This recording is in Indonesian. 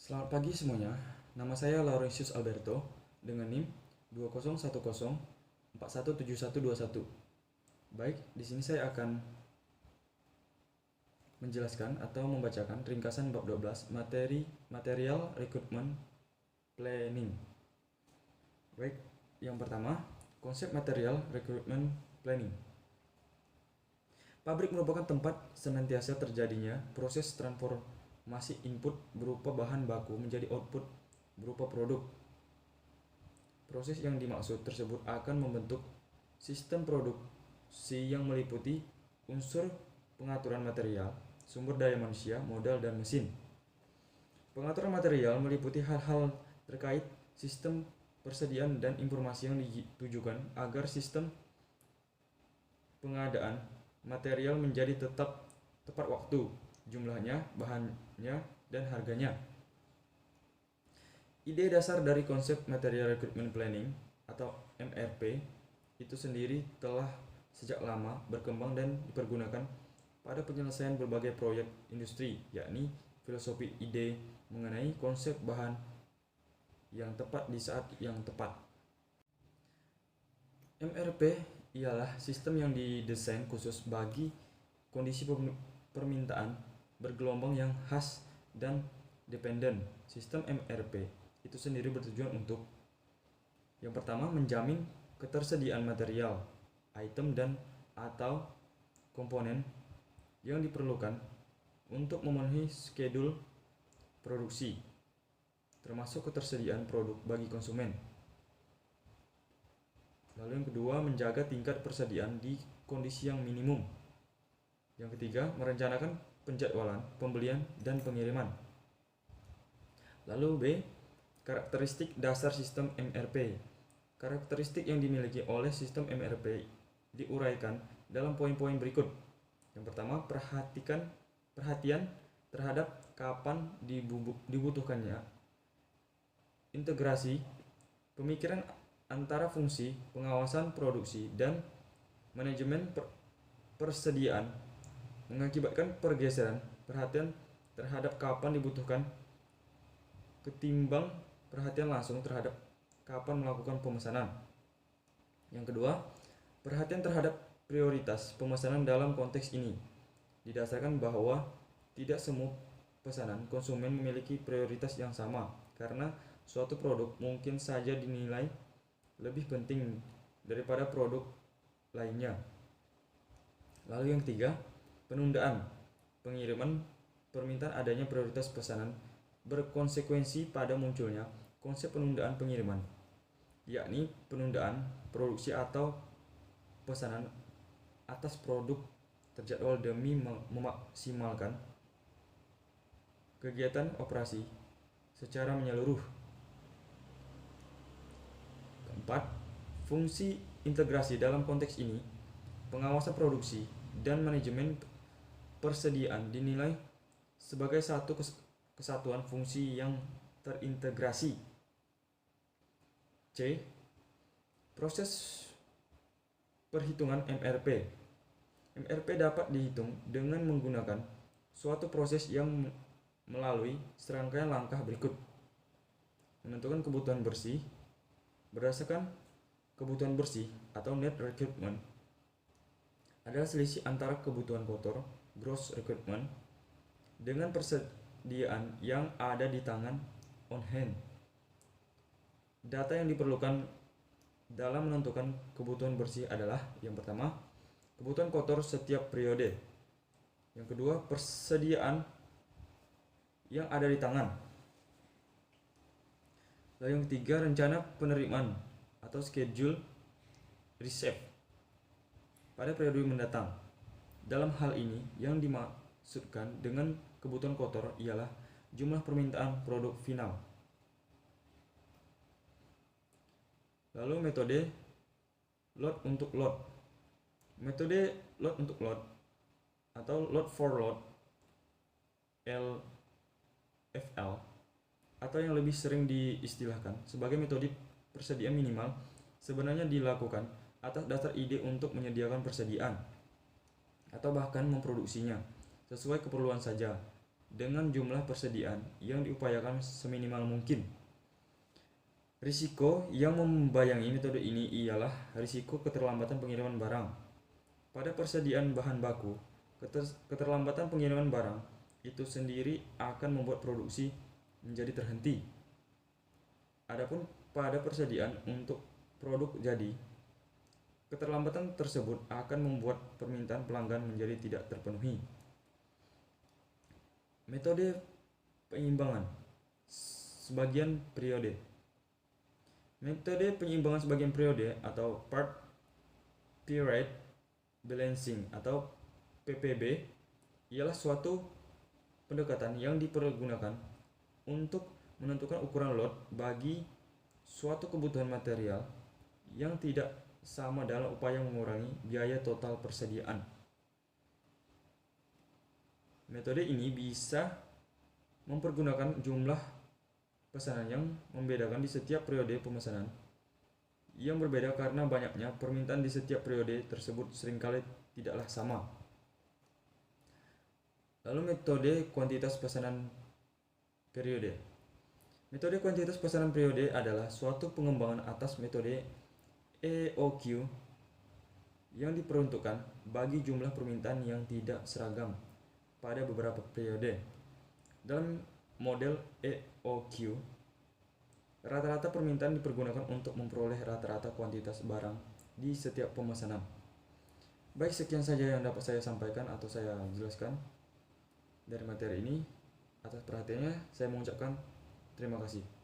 Selamat pagi semuanya, nama saya Laurentius Alberto dengan NIM 2010417121. Baik, di sini saya akan menjelaskan atau membacakan ringkasan bab 12 material recruitment planning. Baik, yang pertama, konsep material recruitment planning. Pabrik merupakan tempat senantiasa terjadinya proses transformasi input berupa bahan baku menjadi output berupa produk. Proses yang dimaksud tersebut akan membentuk sistem produksi yang meliputi unsur pengaturan material, sumber daya manusia, modal, dan mesin. Pengaturan material meliputi hal-hal terkait sistem persediaan dan informasi yang ditujukan agar sistem pengadaan material menjadi tepat waktu, jumlahnya, bahannya, dan harganya. Ide dasar dari konsep Material Recruitment Planning atau MRP itu sendiri telah sejak lama berkembang dan dipergunakan pada penyelesaian berbagai proyek industri, yakni filosofi ide mengenai konsep bahan yang tepat di saat yang tepat. MRP ialah sistem yang didesain khusus bagi kondisi permintaan bergelombang yang khas dan dependen. Sistem MRP itu sendiri bertujuan untuk yang pertama, menjamin ketersediaan material, item dan atau komponen yang diperlukan untuk memenuhi schedule produksi, termasuk ketersediaan produk bagi konsumen. Lalu yang kedua, menjaga tingkat persediaan di kondisi yang minimum. Yang ketiga, merencanakan penjadwalan, pembelian, dan pengiriman. Lalu B, karakteristik dasar sistem MRP. Karakteristik yang dimiliki oleh sistem MRP diuraikan dalam poin-poin berikut. Yang pertama, perhatian terhadap kapan dibutuhkannya. Integrasi, pemikiran antara fungsi pengawasan produksi dan manajemen persediaan mengakibatkan pergeseran perhatian terhadap kapan dibutuhkan ketimbang perhatian langsung terhadap kapan melakukan pemesanan. Yang kedua, perhatian terhadap prioritas pemesanan dalam konteks ini didasarkan bahwa tidak semua pesanan konsumen memiliki prioritas yang sama, karena suatu produk mungkin saja dinilai lebih penting daripada produk lainnya. Lalu yang ketiga, penundaan pengiriman permintaan adanya prioritas pesanan berkonsekuensi pada munculnya konsep penundaan pengiriman, yakni penundaan produksi atau pesanan atas produk terjadwal demi memaksimalkan kegiatan operasi secara menyeluruh. Keempat, fungsi integrasi dalam konteks ini, pengawasan produksi dan manajemen persediaan dinilai sebagai satu kesatuan fungsi yang terintegrasi. C. Proses perhitungan MRP. MRP dapat dihitung dengan menggunakan suatu proses yang melalui serangkaian langkah berikut. Menentukan kebutuhan bersih. Berdasarkan kebutuhan bersih atau net requirement adalah selisih antara kebutuhan kotor, gross requirement, dengan persediaan yang ada di tangan, on hand. Data yang diperlukan dalam menentukan kebutuhan bersih adalah yang pertama, kebutuhan kotor setiap periode. Yang kedua, persediaan yang ada di tangan. Lalu yang ketiga, rencana penerimaan atau schedule receipt pada periode mendatang. Dalam hal ini, yang dimaksudkan dengan kebutuhan kotor ialah jumlah permintaan produk final. Lalu metode load untuk load. Metode load untuk load atau load for load, LFL, atau yang lebih sering diistilahkan sebagai metode persediaan minimal, sebenarnya dilakukan atas dasar ide untuk menyediakan persediaan atau bahkan memproduksinya sesuai keperluan saja. dengan jumlah persediaan yang diupayakan seminimal mungkin. Risiko yang membayangi metode ini ialah risiko keterlambatan pengiriman barang. Pada persediaan bahan baku, keterlambatan pengiriman barang itu sendiri akan membuat produksi menjadi terhenti. Adapun pada persediaan untuk produk jadi, keterlambatan tersebut akan membuat permintaan pelanggan menjadi tidak terpenuhi. Metode penyeimbangan sebagian periode. Metode penyeimbangan sebagian periode atau part period balancing atau PPB ialah suatu pendekatan yang dipergunakan untuk menentukan ukuran lot bagi suatu kebutuhan material yang tidak sama dalam upaya mengurangi biaya total persediaan. Metode ini bisa mempergunakan jumlah pesanan yang membedakan di setiap periode pemesanan yang berbeda karena banyaknya permintaan di setiap periode tersebut seringkali tidaklah sama. Lalu metode kuantitas pesanan periode. Metode kuantitas pesanan periode adalah suatu pengembangan atas metode EOQ yang diperuntukkan bagi jumlah permintaan yang tidak seragam pada beberapa periode. Dalam model EOQ, rata-rata permintaan dipergunakan untuk memperoleh rata-rata kuantitas barang di setiap pemesanan. Baik, sekian saja yang dapat saya sampaikan atau saya jelaskan dari materi ini. Atas perhatiannya, saya mengucapkan terima kasih.